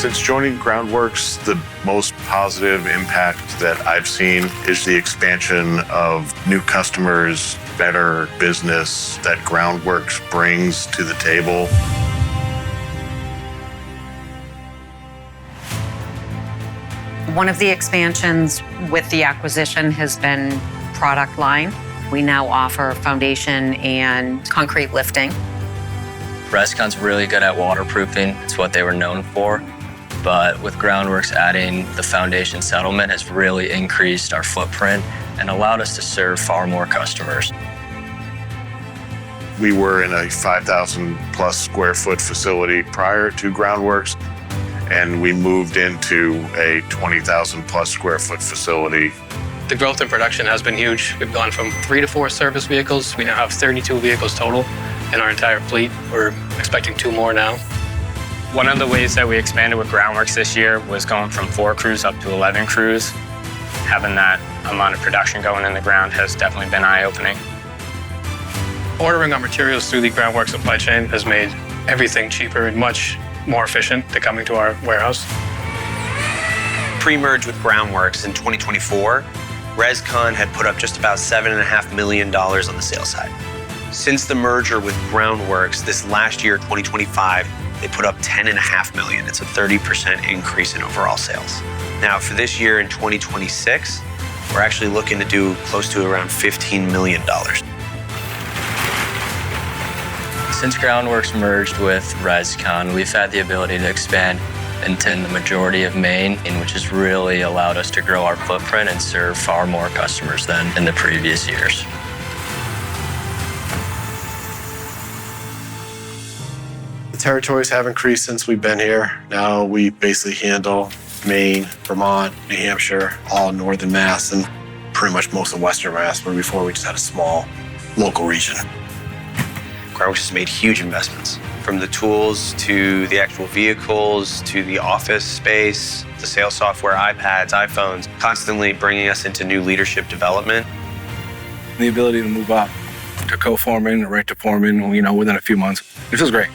Since joining Groundworks, the most positive impact that I've seen is the expansion of new customers, better business that Groundworks brings to the table. One of the expansions with the acquisition has been product line. We now offer foundation and concrete lifting. Rescon's really good at waterproofing. It's what they were known for. But with Groundworks adding the foundation settlement has really increased our footprint and allowed us to serve far more customers. We were in a 5,000 plus square foot facility prior to Groundworks, and we moved into a 20,000 plus square foot facility. The growth in production has been huge. We've gone from 3 to 4 service vehicles. We now have 32 vehicles total in our entire fleet. We're expecting 2 more now. One of the ways that we expanded with Groundworks this year was going from 4 crews up to 11 crews. Having that amount of production going in the ground has definitely been eye-opening. Ordering our materials through the Groundworks supply chain has made everything cheaper and much more efficient than coming to our warehouse. Pre-merge with Groundworks in 2024, Rescon had put up just about $7.5 million on the sales side. Since the merger with Groundworks this last year, 2025, they put up $10.5 million. It's a 30% increase in overall sales. Now for this year in 2026, we're actually looking to do close to around $15 million. Since Groundworks merged with Rescon, we've had the ability to expand into the majority of Maine, which has really allowed us to grow our footprint and serve far more customers than in the previous years. The territories have increased since we've been here. Now we basically handle Maine, Vermont, New Hampshire, all northern Mass, and pretty much most of western Mass, where before we just had a small local region. Groundworks has made huge investments, from the tools to the actual vehicles to the office space, the sales software, iPads, iPhones, constantly bringing us into new leadership development. The ability to move up to co-foreman, right to foreman, within a few months. This is great.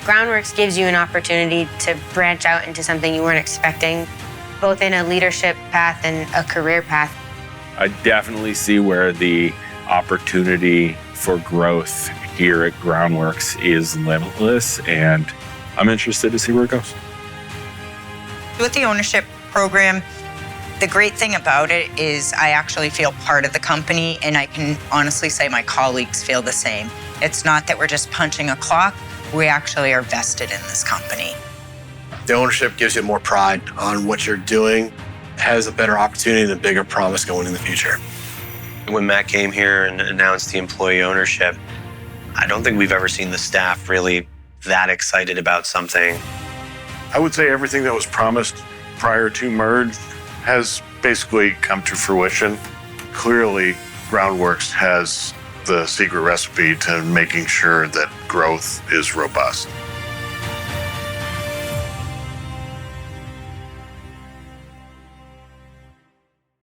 Groundworks gives you an opportunity to branch out into something you weren't expecting, both in a leadership path and a career path. I definitely see where the opportunity for growth here at Groundworks is limitless, and I'm interested to see where it goes. With the ownership program, the great thing about it is I actually feel part of the company, and I can honestly say my colleagues feel the same. It's not that we're just punching a clock, we actually are vested in this company. The ownership gives you more pride on what you're doing, has a better opportunity and a bigger promise going in the future. When Matt came here and announced the employee ownership, I don't think we've ever seen the staff really that excited about something. I would say everything that was promised prior to merge has basically come to fruition. Clearly, Groundworks has the secret recipe to making sure that growth is robust.